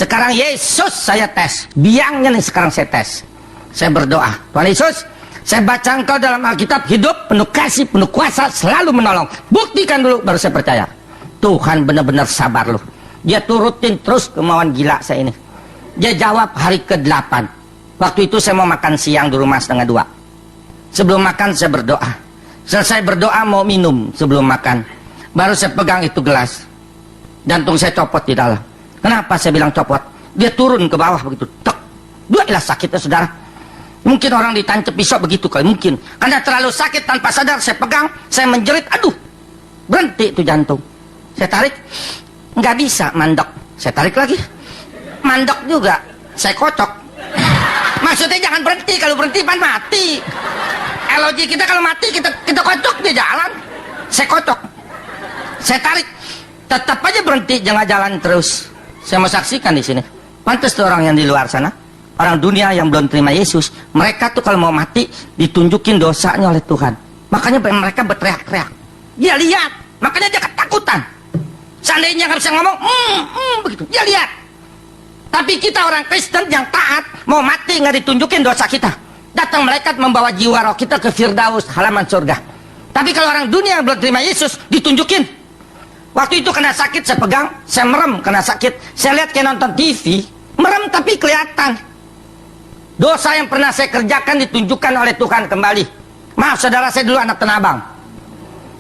Sekarang Yesus saya tes. Biangnya nih sekarang saya tes. Saya berdoa, Tuhan Yesus, saya baca Engkau dalam Alkitab hidup, penuh kasih, penuh kuasa, selalu menolong. Buktikan dulu baru saya percaya. Tuhan benar-benar sabar loh. Dia turutin terus kemauan gila saya ini. Dia jawab hari ke-8. Waktu itu saya mau makan siang di rumah 1:30. Sebelum makan saya berdoa. Selesai berdoa mau minum sebelum makan. Baru saya pegang itu gelas. Jantung saya copot di dalam. Kenapa saya bilang copot? Dia turun ke bawah begitu. Tek. Duailah sakitnya saudara. Mungkin orang ditancap pisau begitu kali. Mungkin. Karena terlalu sakit tanpa sadar saya pegang. Saya menjerit. Aduh. Berhenti itu jantung. Saya tarik. Nggak bisa mandek. Saya tarik lagi. Mandek juga. Saya kocok. Maksudnya jangan berhenti. Kalau berhenti pan mati. LOG kita kalau mati kita kocok dia jalan. Saya kocok. Saya tarik. Tetap aja berhenti. Jangan jalan terus. Saya mau saksikan di sini. Pantas tuh orang yang di luar sana. Orang dunia yang belum terima Yesus, mereka tuh kalau mau mati ditunjukin dosanya oleh Tuhan. Makanya mereka berteriak-teriak. Dia lihat, makanya dia ketakutan. Seandainya nggak bisa ngomong, begitu. Dia lihat. Tapi kita orang Kristen yang taat, mau mati nggak ditunjukin dosa kita. Datang malaikat membawa jiwa roh kita ke Firdaus, halaman surga. Tapi kalau orang dunia yang belum terima Yesus, ditunjukin. Waktu itu kena sakit, saya pegang, saya merem kena sakit. Saya lihat kayak nonton TV, merem tapi kelihatan. Dosa yang pernah saya kerjakan ditunjukkan oleh Tuhan kembali. Maaf saudara, saya dulu anak Tanah Abang.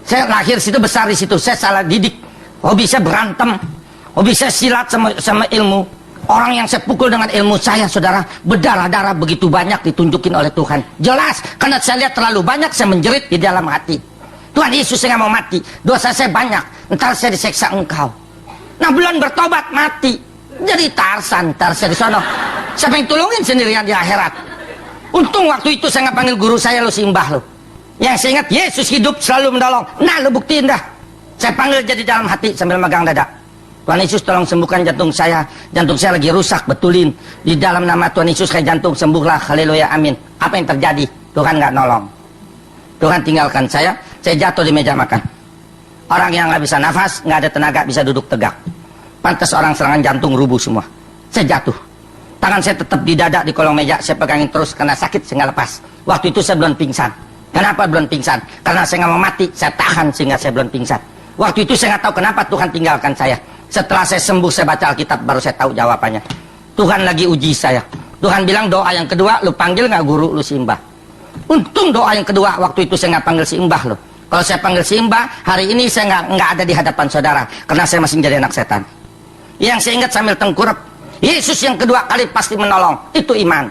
Saya lahir situ, besar di situ. Saya salah didik. Hobi saya berantem. Hobi saya silat sama ilmu. Orang yang saya pukul dengan ilmu saya, saudara, berdarah-darah begitu banyak ditunjukin oleh Tuhan. Jelas, karena saya lihat terlalu banyak, saya menjerit di dalam hati. Tuhan Yesus, saya nggak mau mati. Dosa saya banyak. Ntar saya diseksa Engkau. Nah, belum bertobat mati. Jadi Tarsan di sono. Siapa yang tolongin sendirian di akhirat? Untung waktu itu saya nggak panggil guru saya lo simbah lo. Yang saya ingat Yesus hidup selalu menolong. Nah lo buktiin dah. Saya panggil jadi dalam hati sambil megang dada. Tuhan Yesus tolong sembuhkan jantung saya. Jantung saya lagi rusak, betulin. Di dalam nama Tuhan Yesus kayak jantung sembuhlah. Haleluya, amin. Apa yang terjadi? Tuhan nggak nolong. Tuhan tinggalkan saya jatuh di meja makan. Orang yang nggak bisa nafas, nggak ada tenaga bisa duduk tegak. Pantas orang serangan jantung rubuh semua. Saya jatuh. Tangan saya tetap di dada di kolong meja. Saya pegangin terus karena sakit saya nggak lepas. Waktu itu saya belum pingsan. Kenapa belum pingsan? Karena saya nggak mau mati. Saya tahan sehingga saya belum pingsan. Waktu itu saya nggak tahu kenapa Tuhan tinggalkan saya. Setelah saya sembuh, saya baca Alkitab, baru saya tahu jawabannya. Tuhan lagi uji saya. Tuhan bilang doa yang kedua, lu panggil nggak guru lu simbah. Untung doa yang kedua waktu itu saya nggak panggil simbah lo. Kalau saya panggil simbah, hari ini saya nggak ada di hadapan saudara. Karena saya masih menjadi anak setan. Yang saya ingat sambil tengkurap, Yesus yang kedua kali pasti menolong. Itu iman.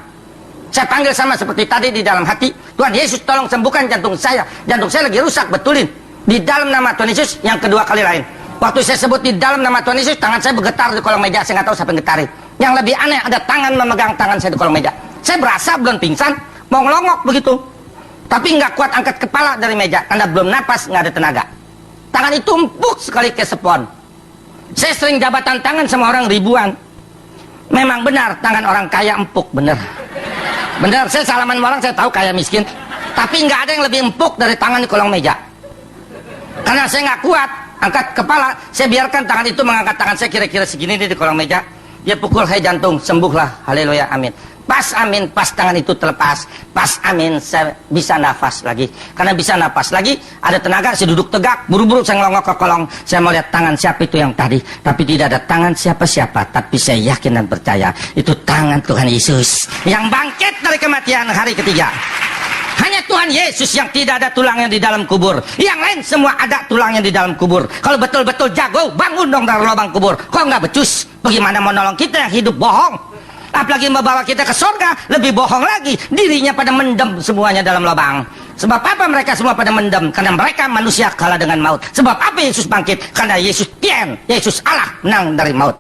Saya panggil sama seperti tadi di dalam hati. Tuhan Yesus tolong sembuhkan jantung saya. Jantung saya lagi rusak, betulin. Di dalam nama Tuhan Yesus yang kedua kali lain. Waktu saya sebut di dalam nama Tuhan Yesus, tangan saya bergetar di kolong meja. Saya nggak tahu siapa yang getarin. Yang lebih aneh, ada tangan memegang tangan saya di kolong meja. Saya berasa belum pingsan, mau ngelongok begitu. Tapi nggak kuat angkat kepala dari meja. Karena belum napas, nggak ada tenaga. Tangan itu empuk sekali ke spons. Saya sering jabatan tangan sama orang ribuan. Memang benar, tangan orang kaya empuk, bener. Bener, saya salaman sama orang, saya tahu kaya miskin. Tapi nggak ada yang lebih empuk dari tangan di kolong meja. Karena saya nggak kuat angkat kepala, saya biarkan tangan itu mengangkat tangan saya kira-kira segini di kolong meja. Dia pukul saya jantung, sembuhlah, haleluya, amin. Pas amin, pas tangan itu terlepas. Pas amin, saya bisa nafas lagi. Karena bisa nafas lagi, ada tenaga, saya duduk tegak. Buru-buru saya ngelongok ke kolong. Saya mau lihat tangan siapa itu yang tadi. Tapi tidak ada tangan siapa-siapa. Tapi saya yakin dan percaya, itu tangan Tuhan Yesus yang bangkit dari kematian hari ketiga. Hanya Tuhan Yesus yang tidak ada tulangnya di dalam kubur. Yang lain semua ada tulangnya di dalam kubur. Kalau betul-betul jago, bangun dong dari lubang kubur. Kok nggak becus? Bagaimana mau nolong kita yang hidup bohong? Apalagi membawa kita ke surga, lebih bohong lagi. Dirinya pada mendem semuanya dalam lubang. Sebab apa mereka semua pada mendem? Karena mereka manusia kalah dengan maut. Sebab apa Yesus bangkit? Karena Yesus Yesus Allah menang dari maut.